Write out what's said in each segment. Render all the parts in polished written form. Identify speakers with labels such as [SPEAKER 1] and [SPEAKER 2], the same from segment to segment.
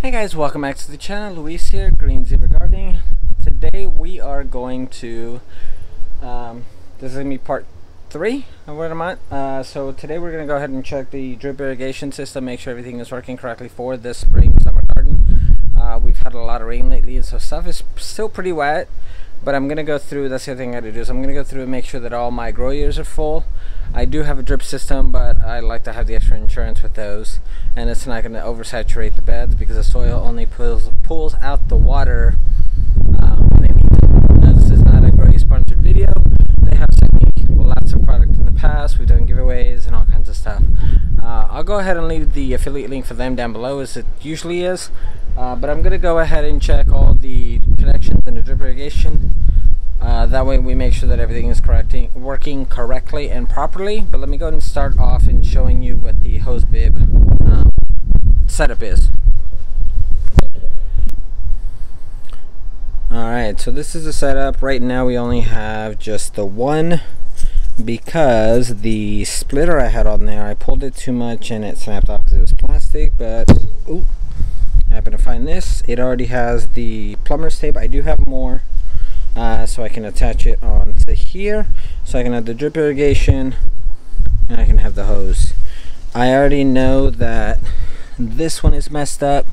[SPEAKER 1] Hey guys, welcome back to the channel. Luis here, Green Zebra Gardening. Today we are going to, this is going to be part 3 of what I'm at. So today we're going to go ahead and check the drip irrigation system, make sure everything is working correctly for this spring summer garden. We've had a lot of rain lately, and so stuff is still pretty wet, but I'm going to go through, that's the other thing I got to do, is I'm going to go through and make sure that all my Growoyas are full. I do have a drip system, but I like to have the extra insurance with those, and it's not going to oversaturate the beds because the soil only pulls out the water when they need to. Now, this is not a Growoya sponsored video. They have sent me lots of product in the past. We've done giveaways and all kinds of stuff. I'll go ahead and leave the affiliate link for them down below, as it usually is, but I'm going to go ahead and check all the connections in the drip irrigation. That way we make sure that everything is working correctly and properly. But let me go ahead and start off in showing you what the hose bib setup is. Alright, so this is the setup. Right now we only have just the one, because the splitter I had on there, I pulled it too much and it snapped off because it was plastic. But ooh, I happen to find this. It already has the plumber's tape. I do have more. So I can attach it onto here, so I can have the drip irrigation and I can have the hose. I already know that this one is messed up,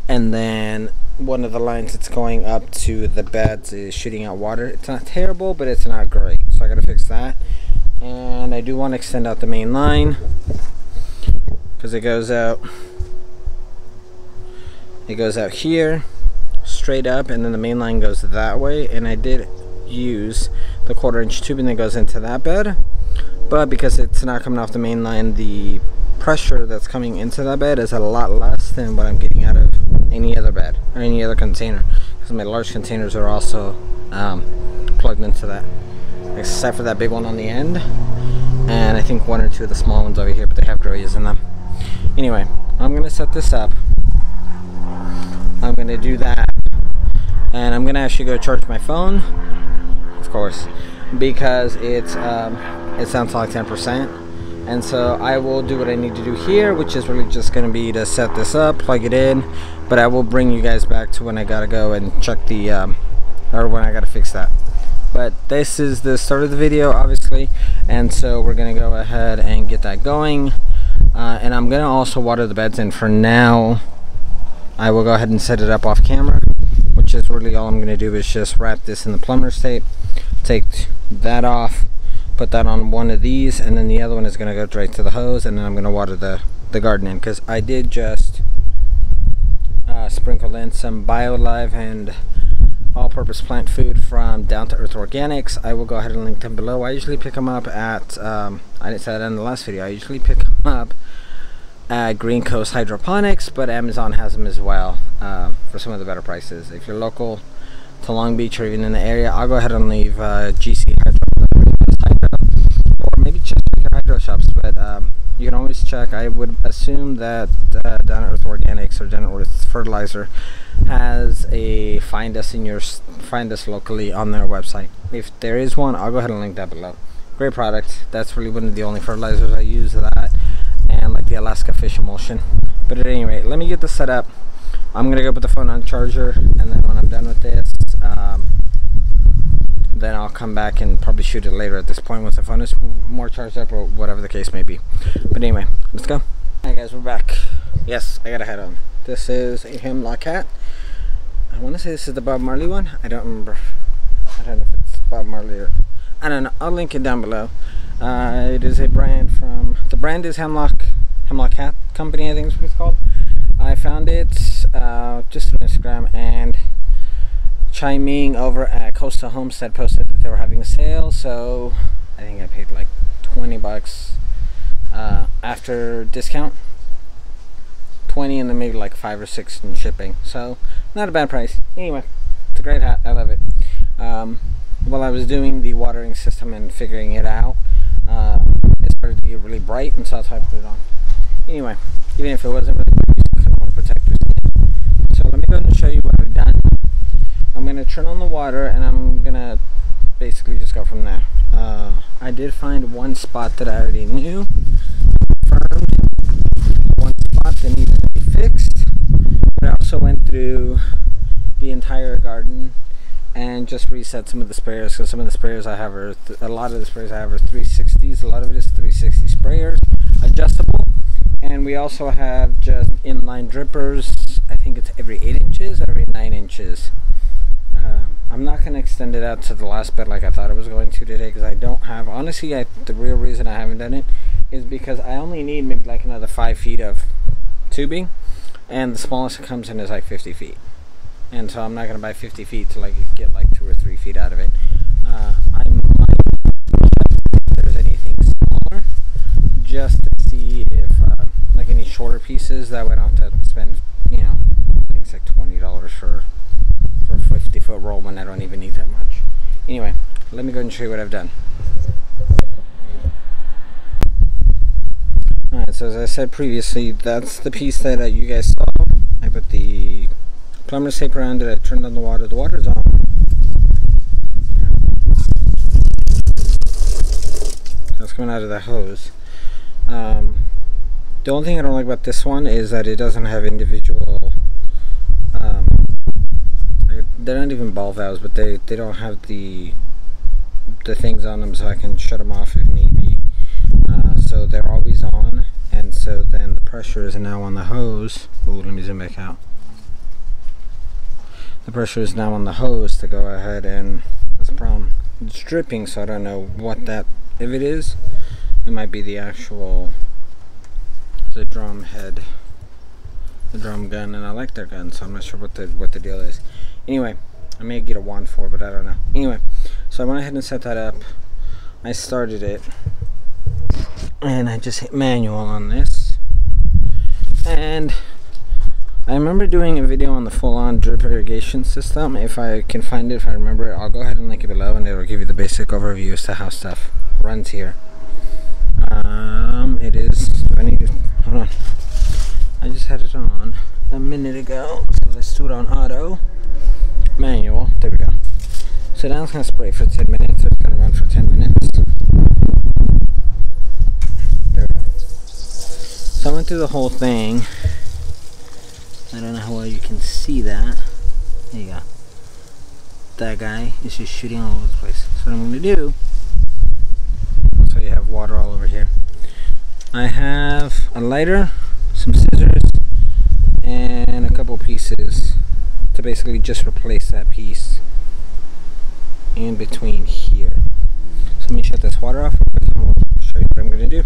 [SPEAKER 1] and then one of the lines that's going up to the beds is shooting out water. It's not terrible, but it's not great, so I gotta fix that. And I do want to extend out the main line because it goes out here straight up, and then the main line goes that way. And I did use the 1/4" tubing that goes into that bed, but because it's not coming off the main line, the pressure that's coming into that bed is a lot less than what I'm getting out of any other bed or any other container, because my large containers are also plugged into that, except for that big one on the end, and I think 1 or 2 of the small ones over here, but they have Growoyas in them. Anyway, I'm gonna set this up. I'm gonna do that, and I'm gonna actually go charge my phone, of course, because it sounds like 10%. And so I will do what I need to do here, which is really just gonna be to set this up, plug it in. But I will bring you guys back to when I gotta go and check the or when I gotta fix that. But this is the start of the video, obviously, and so we're gonna go ahead and get that going. And I'm gonna also water the beds, and for now I will go ahead and set it up off camera, which is really all I'm going to do is just wrap this in the plumber's tape, take that off, put that on one of these, and then the other one is going to go straight to the hose, and then I'm going to water the garden in, because I did just sprinkle in some BioLive and all-purpose plant food from Down to Earth Organics. I will go ahead and link them below. I usually pick them up at, I didn't say that in the last video, I usually pick them up at Green Coast Hydroponics, but Amazon has them as well for some of the better prices. If you're local to Long Beach or even in the area, I'll go ahead and leave GC Hydro, or maybe check your hydro shops, but you can always check. I would assume that Down Earth Organics or Down Earth Fertilizer has a find us locally on their website. If there is one, I'll go ahead and link that below. Great product. That's really one of the only fertilizers I use, that and like the Alaska fish emulsion. But at any rate, let me get this set up. I'm gonna go put the phone on charger, and then when I'm done with this, then I'll come back and probably shoot it later at this point once the phone is more charged up, or whatever the case may be. But anyway, let's go. Alright guys, we're back. Yes, I got a hat on. This is a hemlock hat. I want to say this is the Bob Marley one. I don't remember. I don't know if it's Bob Marley or I don't know. I'll link it down below. It is a brand from, the brand is Hemlock Hat Company, I think is what it's called. I found it just on Instagram, and Chiming over at Coastal Homestead posted that they were having a sale, so I think I paid like 20 bucks after discount. 20, and then maybe like 5 or 6 in shipping, so not a bad price. Anyway, it's a great hat. I love it. While I was doing the watering system and figuring it out, it started to get really bright, and so that's why I put it on. Anyway, even if it wasn't really bright, I kind of want to protect your skin. So let me go ahead and show you what I've done. I'm going to turn on the water, and I'm going to basically just go from there. I did find one spot that I already knew, confirmed, one spot that needed to be fixed, but I also through the entire garden and just reset some of the sprayers, because some of the sprayers I have are a lot of the sprayers I have are 360s. A lot of it is 360 sprayers, adjustable, and we also have just inline drippers. I think it's every 8 inches, every 9 inches. I'm not going to extend it out to the last bed like I thought I was going to today, because I don't have, honestly, the real reason I haven't done it is because I only need maybe like another 5 feet of tubing, and the smallest it comes in is like 50 feet. And so I'm not going to buy 50 feet to like get like 2 or 3 feet out of it. I might, if there's anything smaller, just to see if like any shorter pieces, that way I don't have to spend, you know, I think it's like $20 for a 50-foot roll when I don't even need that much. Anyway, let me go and show you what I've done. Alright, so as I said previously, that's the piece that you guys saw. I put the plumber's tape around it, I turned on the water. The water's on. That's coming out of the hose. The only thing I don't like about this one is that it doesn't have individual, they're not even ball valves, but they don't have the things on them so I can shut them off if need be. So they're always on, and so then the pressure is now on the hose. Oh, let me zoom back out. The pressure is now on the hose to go ahead, and that's the problem. It's dripping, so I don't know what that, if it is, it might be the actual, the drum head, the drum gun, and I like their gun, so I'm not sure what the deal is. Anyway, I may get a wand for it, but I don't know. Anyway, so I went ahead and set that up. I started it, and I just hit manual on this, and I remember doing a video on the full-on drip irrigation system. If I can find it, if I remember it, I'll go ahead and link it below, and it'll give you the basic overview as to how stuff runs here. It is, I need to, hold on, I just had it on a minute ago, so let's do it on auto, manual, there we go. So now it's going to spray for 10 minutes, so it's going to run for 10 minutes. There we go. So I went through the whole thing. I don't know how well you can see that. There you go. That guy is just shooting all over the place. So what I'm going to do, so you have water all over here. I have a lighter, some scissors, and a couple pieces to basically just replace that piece in between here. So let me shut this water off real quick and we'll show you what I'm going to do.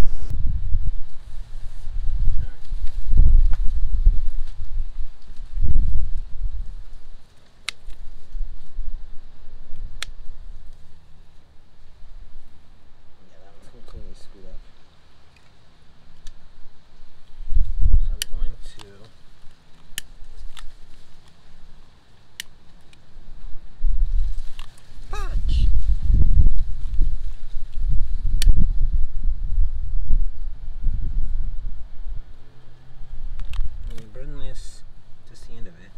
[SPEAKER 1] Just the end of it,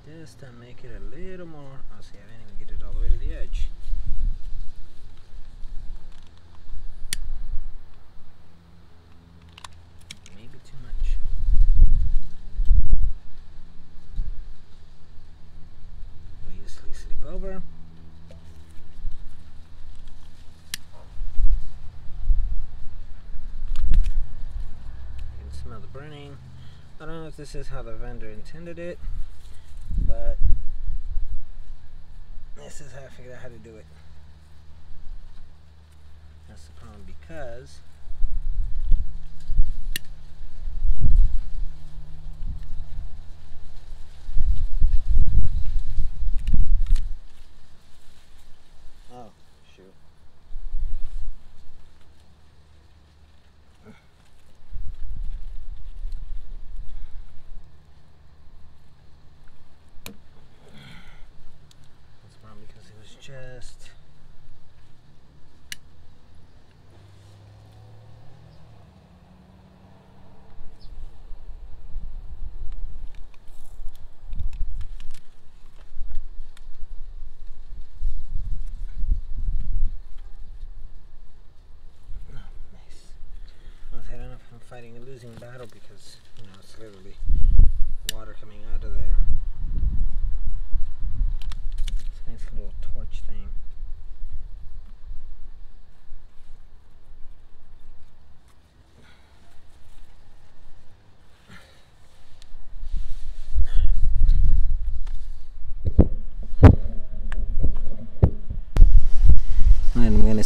[SPEAKER 1] just to make it a little more. Oh, see, I didn't even get it all the way to the edge. Maybe too much. We'll easily slip over. Smell the burning. I don't know if this is how the vendor intended it, but this is how I figured out how to do it. That's the problem, because oh shoot. Because it was just nice. I don't know if I'm fighting a losing battle, because, you know, it's literally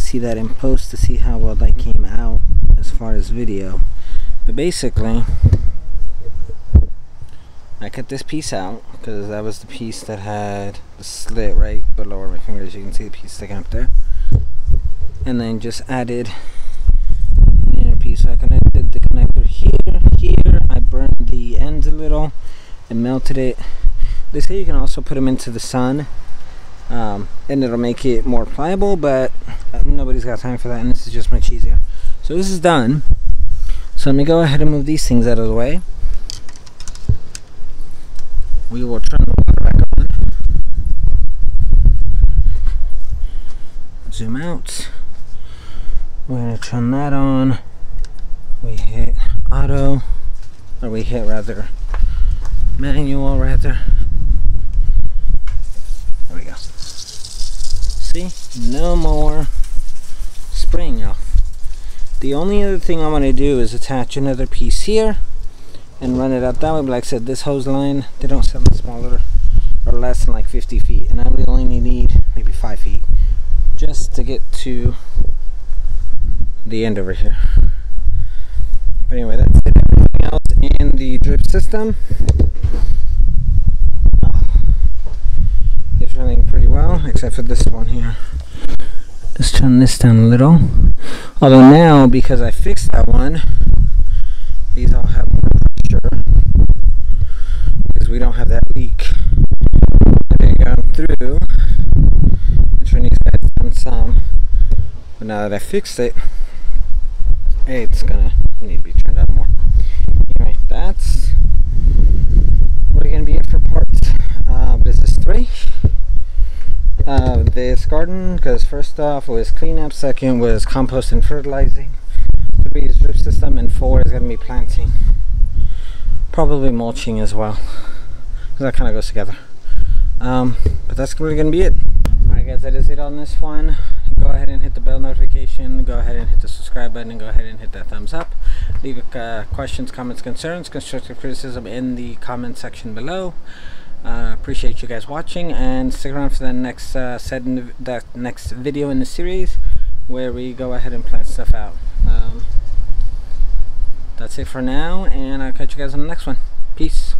[SPEAKER 1] see that in post to see how well that came out as far as video. But basically, I cut this piece out because that was the piece that had the slit right below my fingers. You can see the piece sticking up there. And then just added the inner piece. So I connected the connector here. I burned the ends a little and melted it. They say you can also put them into the sun, and it'll make it more pliable, but nobody's got time for that, and this is just much easier. So this is done. So let me go ahead and move these things out of the way. We will turn the water back on. Zoom out. We're going to turn that on. We hit auto, or we hit rather manual rather. There we go. See? No more spraying off. The only other thing I want to do is attach another piece here and run it out that way. But like I said, this hose line, they don't sell it smaller or less than like 50 feet. And I really only need maybe 5 feet just to get to the end over here. But anyway, that's it. Everything else in the drip system is running pretty well, except for this one here. Let's turn this down a little. Although now, because I fixed that one, these all have more pressure because we don't have that leak. Okay, going through and turn these guys down some. But now that I fixed it, hey, it's gonna need to be turned down more. Anyway, that's really gonna be it for parts. Business 3. This garden, because first off was cleanup, second was compost and fertilizing, 3 is drip system, and 4 is going to be planting, probably mulching as well, because that kind of goes together. But that's really going to be it. Alright guys, that is it on this one. Go ahead and hit the bell notification, go ahead and hit the subscribe button, and go ahead and hit that thumbs up. Leave questions, comments, concerns, constructive criticism in the comment section below. Appreciate you guys watching, and stick around for the next next video in the series where we go ahead and plant stuff out. That's it for now, and I'll catch you guys on the next one. Peace.